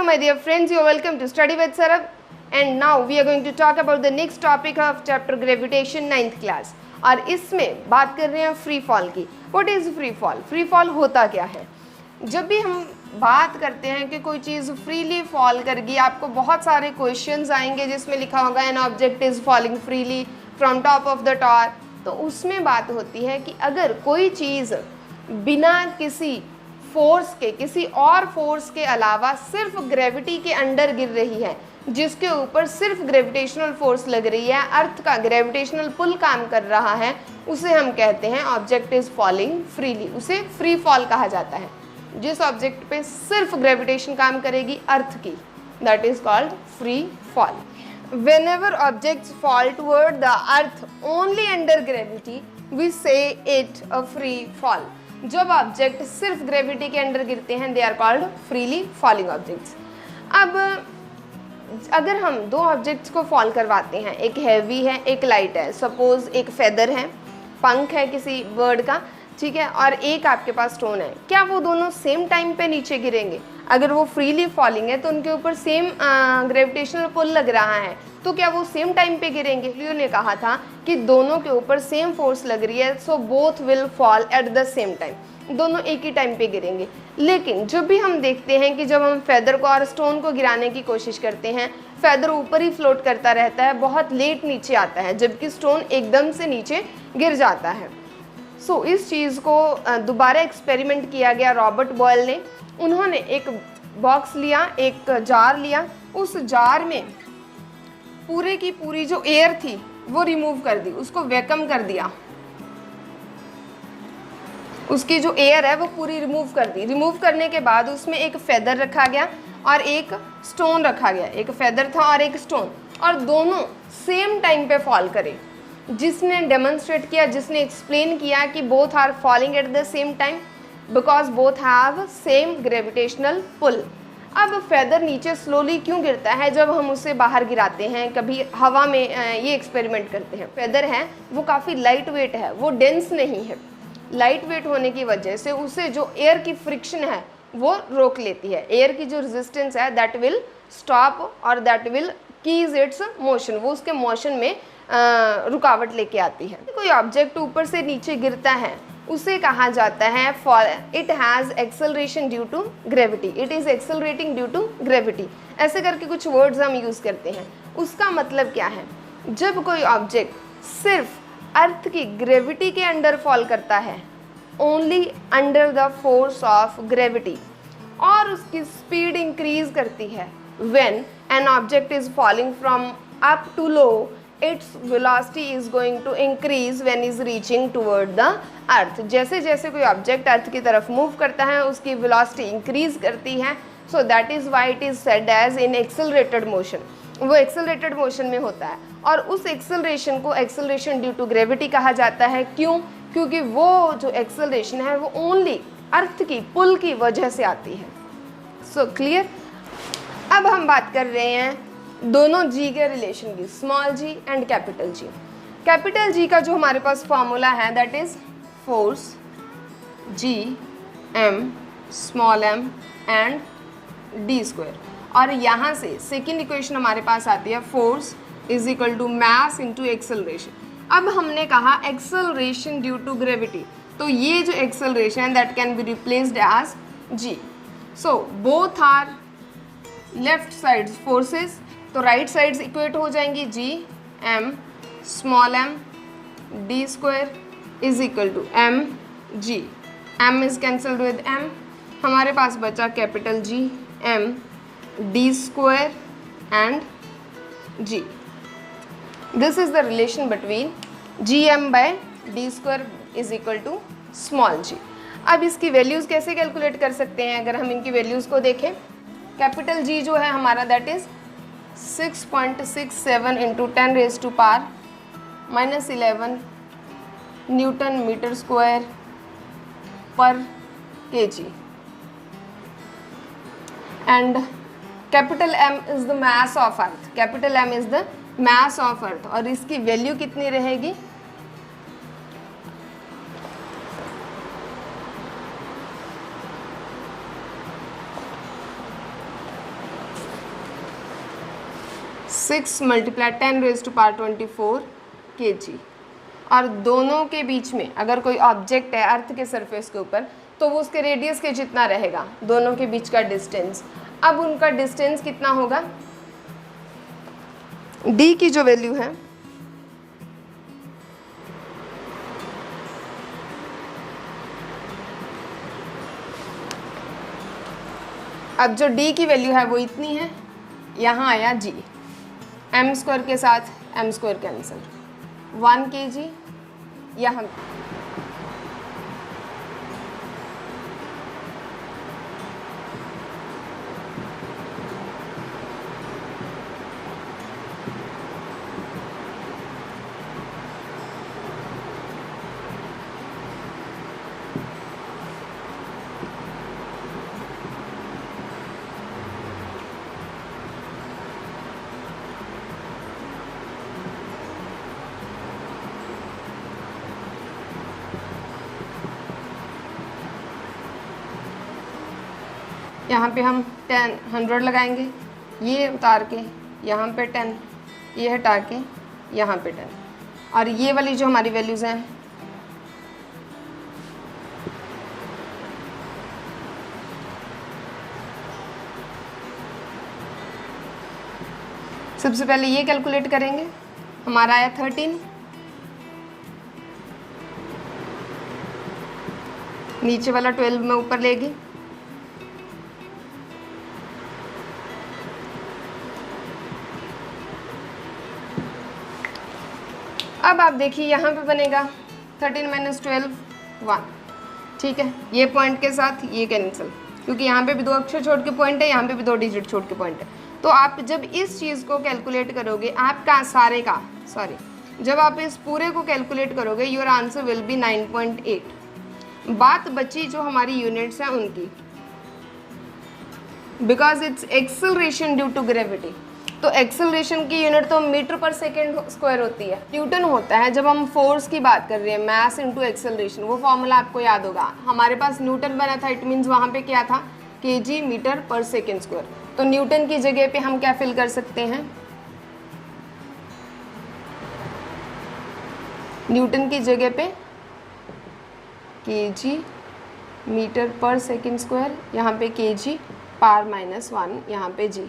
Hello my dear friends, you are welcome to Study with Sarab, and now we are going to talk about the next topic of chapter gravitation 9th class. और इसमें बात कर रहे हैं free fall की. What is free fall? Free fall होता क्या है? जब भी हम बात करते हैं कि कोई चीज़ फ्रीली फॉल करेगी, आपको बहुत सारे क्वेश्चंस आएंगे जिसमें लिखा होगा an object is falling freely from top of the tower. तो उसमें बात होती है कि अगर कोई चीज़ बिना किसी फोर्स के, किसी और फोर्स के अलावा सिर्फ ग्रेविटी के अंडर गिर रही है, जिसके ऊपर सिर्फ ग्रेविटेशनल फोर्स लग रही है, अर्थ का ग्रेविटेशनल पुल काम कर रहा है, उसे हम कहते हैं ऑब्जेक्ट इज फॉलिंग फ्रीली. उसे फ्री फॉल कहा जाता है. जिस ऑब्जेक्ट पे सिर्फ ग्रेविटेशन काम करेगी अर्थ की, that is called free fall. Whenever objects fall toward the earth only under gravity, we say it a free fall. जब ऑब्जेक्ट सिर्फ ग्रेविटी के अंडर गिरते हैं, they are called freely falling objects. अब अगर हम दो ऑब्जेक्ट्स को फॉल करवाते हैं, एक हैवी है एक लाइट है, सपोज एक फेदर है, पंख है किसी बर्ड का, ठीक है, और एक आपके पास स्टोन है, क्या वो दोनों सेम टाइम पे नीचे गिरेंगे? अगर वो फ्रीली फॉलिंग है तो उनके ऊपर सेम ग्रेविटेशनल पुल लग रहा है, तो क्या वो सेम टाइम पे गिरेंगे? लियो ने कहा था कि दोनों के ऊपर सेम फोर्स लग रही है, so both will fall eight the same time. दोनों एक ही टाइम पे गिरेंगे. लेकिन जब भी हम देखते हैं कि जब हम फेदर को और स्टोन को गिराने की कोशिश करते हैं, फेदर ऊपर ही फ्लोट करता रहता है, बहुत लेट नीचे आता है, जबकि स्टोन एकदम से नीचे गिर जाता है. सो इस चीज़ को दोबारा एक्सपेरिमेंट किया गया रॉबर्ट बॉयल ने. उन्होंने एक बॉक्स लिया, एक जार लिया, उस जार में पूरे की पूरी जो एयर थी वो रिमूव कर दी, उसको वैक्यूम कर दिया, उसकी जो एयर है वो पूरी रिमूव कर दी. रिमूव करने के बाद उसमें एक फेदर रखा गया और एक स्टोन रखा गया. एक फेदर था और एक स्टोन, और दोनों सेम टाइम पे फॉल करे. जिसने डेमोन्स्ट्रेट किया, जिसने एक्सप्लेन किया कि both are falling at the same time because both have same gravitational pull. अब फेदर नीचे स्लोली क्यों गिरता है जब हम उसे बाहर गिराते हैं, कभी हवा में ये एक्सपेरिमेंट करते हैं? फेदर है वो काफ़ी लाइट वेट है, वो डेंस नहीं है. लाइट वेट होने की वजह से उसे जो एयर की फ्रिक्शन है वो रोक लेती है. एयर की जो रेजिस्टेंस है दैट विल स्टॉप और that will keys it's motion, वो उसके मोशन में रुकावट लेके आती है. कोई ऑब्जेक्ट ऊपर से नीचे गिरता है उसे कहा जाता है fall. It has acceleration due to gravity, it is accelerating due to gravity. ऐसे करके कुछ वर्ड्स हम यूज़ करते हैं. उसका मतलब क्या है? जब कोई ऑब्जेक्ट सिर्फ अर्थ की ग्रेविटी के अंडर फॉल करता है, only under the force of gravity, और उसकी स्पीड इंक्रीज करती है, when an object is falling from up to low, its velocity is going to increase when is reaching toward the earth. जैसे जैसे कोई object अर्थ की तरफ मूव करता है उसकी velocity इंक्रीज करती है. so that is why it is said as in accelerated motion. वो एक्सेलरेटेड मोशन में होता है, और उस एक्सेलरेशन को एक्सेलरेशन ड्यू टू ग्रेविटी कहा जाता है. क्यों? क्योंकि वो जो एक्सेलरेशन है वो ओनली अर्थ की पुल की वजह से आती है. So clear. अब हम बात कर रहे हैं दोनों जी के रिलेशन की, small G and capital G. Capital G का जो हमारे पास फॉर्मूला है that is force G M small M and D square. और यहाँ से सेकेंड इक्वेशन हमारे पास आती है force is equal to mass into acceleration. अब हमने कहा एक्सेलरेशन ड्यू टू ग्रेविटी, तो ये जो acceleration that can be replaced as g. So both are left sides forces, तो राइट साइड्स इक्वेट हो जाएंगी. G M small m d square is equal to m g. M is cancelled with m, हमारे पास बचा capital G M d square and g. This is the relation between G M by d square is equal to small g. अब इसकी values कैसे calculate कर सकते हैं? अगर हम इनकी वैल्यूज़ को देखें, कैपिटल जी जो है हमारा that is 6.67 into 10 raise to power -11 newton metre square पर K G. And capital M is the mass of earth, capital M is the mass of earth, और इसकी वैल्यू कितनी रहेगी? 6 × 10⁻⁴ kg। और दोनों के बीच में अगर कोई ऑब्जेक्ट है अर्थ के सरफेस के ऊपर तो वो उसके रेडियस के जितना रहेगा, दोनों के बीच का डिस्टेंस। अब उनका डिस्टेंस कितना होगा, d की जो वैल्यू है अब जो d की वैल्यू है वो इतनी है, यहाँ आया g, m² के साथ m² कैंसिल, 1 kg यहाँ। यहाँ पे हम 100 लगाएंगे, ये उतार के यहाँ पे 10, ये हटा के यहाँ पे 10, और ये वाली जो हमारी वैल्यूज़ हैं सबसे पहले ये कैलकुलेट करेंगे। हमारा आया 13, नीचे वाला 12 में ऊपर लेगी, अब आप देखिए यहाँ पे बनेगा 13 - 12 1, ठीक है। ये पॉइंट के साथ ये कैंसिल, क्योंकि यहाँ पे भी 2 अक्षर छोड़ के पॉइंट है, यहाँ पे भी 2 डिजिट छोड़ के पॉइंट है। तो आप जब इस चीज़ को कैलकुलेट करोगे, आपका सारे का जब आप इस पूरे को कैलकुलेट करोगे, योर आंसर विल बी 9.8। बात बची जो हमारी यूनिट्स हैं उनकी, because it's acceleration due to gravity. तो एक्सेलरेशन की यूनिट तो मीटर/सेकंड² होती है, न्यूटन होता है। जब हम फोर्स की बात कर रहे हैं, मैस इनटू एक्सेलरेशन, वो फॉर्मूला आपको याद होगा। हमारे पास न्यूटन बना था, इट मीन्स वहाँ पे क्या था, kg मीटर/सेकंड²। तो न्यूटन की जगह पे हम क्या फिल कर सकते हैं, न्यूटन की जगह पे kg मीटर/सेकंड², यहाँ पे kg (⁻⁻1), यहाँ पे g।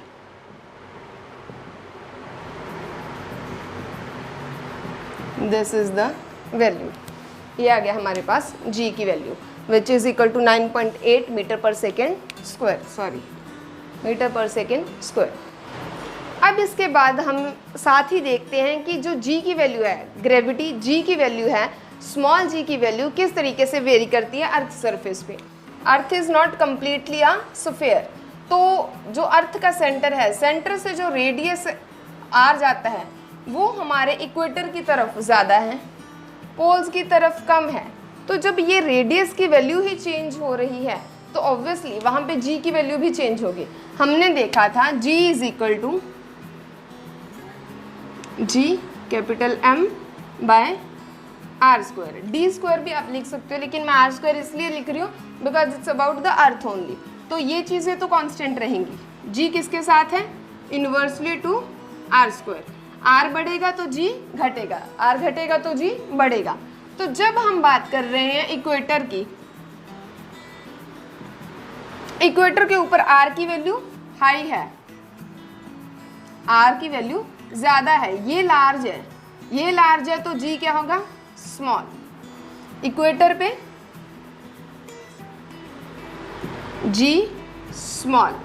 This is the value, ये आ गया हमारे पास g की value, which is equal to 9.8 मीटर/सेकंड²। अब इसके बाद हम साथ ही देखते हैं कि जो g की वैल्यू है, ग्रेविटी g की वैल्यू है, स्मॉल g की वैल्यू किस तरीके से वेरी करती है अर्थ सरफेस पे। Earth is not completely a sphere, तो जो अर्थ का सेंटर है, सेंटर से जो रेडियस r जाता है वो हमारे इक्वेटर की तरफ ज़्यादा है, पोल्स की तरफ कम है। तो जब ये रेडियस की वैल्यू ही चेंज हो रही है तो ऑब्वियसली वहाँ पे g की वैल्यू भी चेंज होगी। हमने देखा था g is equal to g capital M by r²। d² भी आप लिख सकते हो, लेकिन मैं r² इसलिए लिख रही हूँ because it's about the earth only. तो ये चीज़ें तो कांस्टेंट रहेंगी। g किसके साथ है, इन्वर्सली टू r²। r बढ़ेगा तो g घटेगा, r घटेगा तो g बढ़ेगा। तो जब हम बात कर रहे हैं इक्वेटर की, इक्वेटर के ऊपर r की वैल्यू हाई है, r की वैल्यू ज़्यादा है, ये लार्ज है, ये लार्ज है, तो g क्या होगा, स्मॉल। इक्वेटर पे g स्मॉल,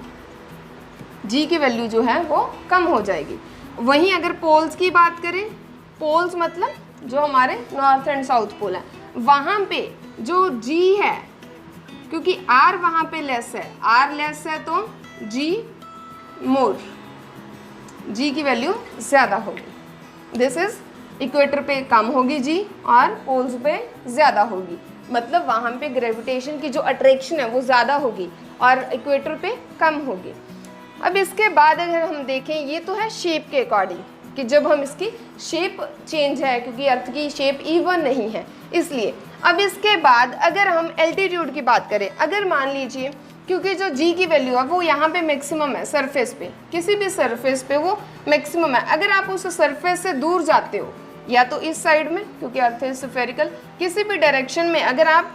g की वैल्यू जो है वो कम हो जाएगी। वहीं अगर पोल्स की बात करें, पोल्स मतलब जो हमारे नॉर्थ एंड साउथ पोल है, वहाँ पे जो g है, क्योंकि r वहाँ पे लेस है, r लेस है तो g मोर, g की वैल्यू ज़्यादा होगी। दिस इज इक्वेटर पे कम होगी g और पोल्स पे ज़्यादा होगी, मतलब वहाँ पे ग्रेविटेशन की जो अट्रैक्शन है वो ज़्यादा होगी और इक्वेटर पे कम होगी। अब इसके बाद अगर हम देखें, ये तो है शेप के अकॉर्डिंग कि जब हम इसकी शेप चेंज है, क्योंकि अर्थ की शेप इवन नहीं है इसलिए। अब इसके बाद अगर हम एल्टीट्यूड की बात करें, अगर मान लीजिए क्योंकि जो g की वैल्यू है वो यहाँ पे मैक्सिमम है सरफेस पे, किसी भी सरफेस पे वो मैक्सिमम है। अगर आप उस सरफेस से दूर जाते हो, या तो इस साइड में क्योंकि अर्थ इज स्फेरिकल, किसी भी डायरेक्शन में अगर आप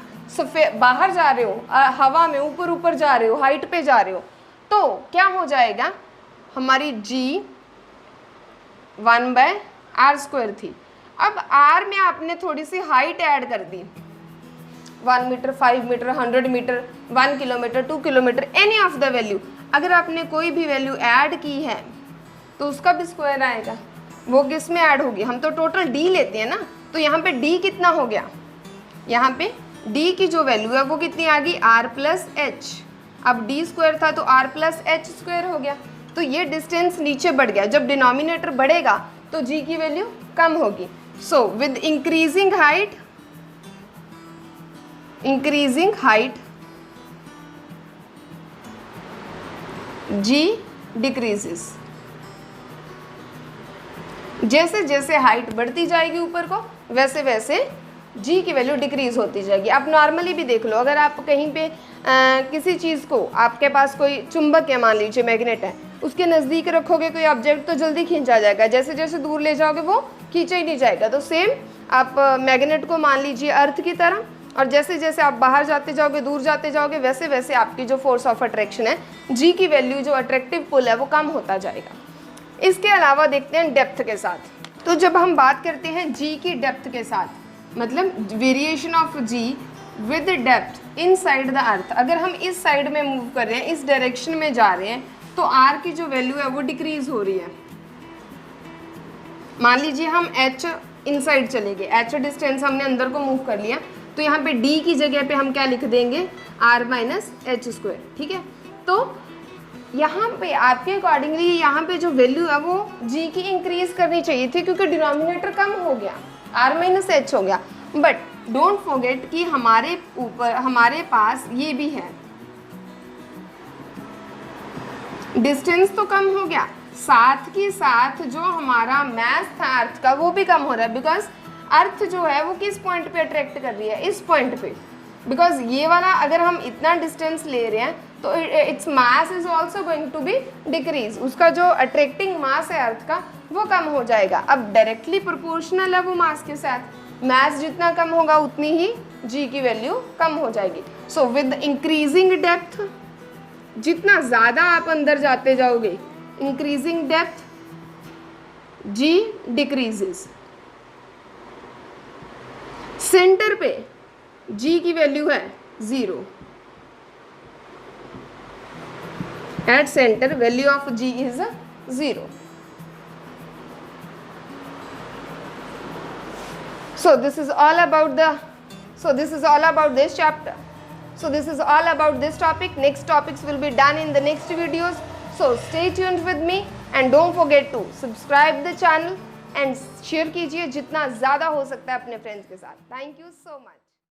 बाहर जा रहे हो, हवा में ऊपर ऊपर जा रहे हो, हाइट पे जा रहे हो, तो क्या हो जाएगा, हमारी g 1/r² थी। अब r में आपने थोड़ी सी हाइट ऐड कर दी, 1 metre, 5 metre, 100 metre, 1 kilometre, 2 kilometre, any of the value. अगर आपने कोई भी वैल्यू ऐड की है तो उसका भी स्क्वायर आएगा। वो किस में ऐड होगी, हम तो टोटल d लेते हैं ना, तो यहाँ पे d कितना हो गया, यहाँ पे d की जो वैल्यू है वो कितनी आ गई, r+h। अब d² था तो r+h² हो गया, तो ये डिस्टेंस नीचे बढ़ गया। जब डिनोमिनेटर बढ़ेगा तो g की वैल्यू कम होगी। So with increasing height g decreases. जैसे जैसे हाइट बढ़ती जाएगी ऊपर को, वैसे वैसे g की वैल्यू डिक्रीज होती जाएगी। आप नॉर्मली भी देख लो, अगर आप कहीं पे किसी चीज़ को, आपके पास कोई चुंबक है, मान लीजिए मैग्नेट है, उसके नज़दीक रखोगे कोई ऑब्जेक्ट तो जल्दी खींचा जाएगा, जैसे जैसे दूर ले जाओगे वो खींचा ही नहीं जाएगा। तो सेम आप मैग्नेट को मान लीजिए अर्थ की तरह, और जैसे जैसे आप बाहर जाते जाओगे, दूर जाते जाओगे, वैसे वैसे आपकी जो फोर्स ऑफ अट्रैक्शन है, g की वैल्यू, जो अट्रैक्टिव पुल है, वो कम होता जाएगा। इसके अलावा देखते हैं डेप्थ के साथ। तो जब हम बात करते हैं g की डेप्थ के साथ, मतलब variation of g with depth inside the earth, अगर हम इस साइड में मूव कर रहे हैं, इस डायरेक्शन में जा रहे हैं, तो r की जो वैल्यू है वो डिक्रीज हो रही है। मान लीजिए हम h इनसाइड चले गए, h डिस्टेंस हमने अंदर को मूव कर लिया, तो यहाँ पे d की जगह पे हम क्या लिख देंगे, r-h²। ठीक है, तो यहाँ पे आपके अकॉर्डिंगली यहाँ पे जो वैल्यू है वो g की इंक्रीज करनी चाहिए थी, क्योंकि डिनोमिनेटर कम हो गया, r-h हो गया। बट डोंट फॉरगेट कि हमारे ऊपर, हमारे पास ये भी है, डिस्टेंस तो कम हो गया, साथ के साथ जो हमारा मास था अर्थ का वो भी कम हो रहा है, बिकॉज अर्थ जो है वो किस पॉइंट पे अट्रैक्ट कर रही है, इस पॉइंट पे। बिकॉज ये वाला अगर हम इतना डिस्टेंस ले रहे हैं तो its mass is also going to be decrease, उसका जो अट्रैक्टिंग मास है अर्थ का वो कम हो जाएगा। अब डायरेक्टली प्रोपोर्शनल है वो मास के साथ, मास जितना कम होगा उतनी ही g की वैल्यू कम हो जाएगी। सो विद इंक्रीजिंग डेप्थ, जितना ज़्यादा आप अंदर जाते जाओगे, increasing depth g decreases. Centre पे g की वैल्यू है 0, at centre value of g is 0। So this is all about this chapter. So this is all about this topic. Next topics will be done in the next videos. So stay tuned with me and don't forget to subscribe the channel and share कीजिए जितना ज़्यादा हो सकता है अपने friends के साथ. Thank you so much.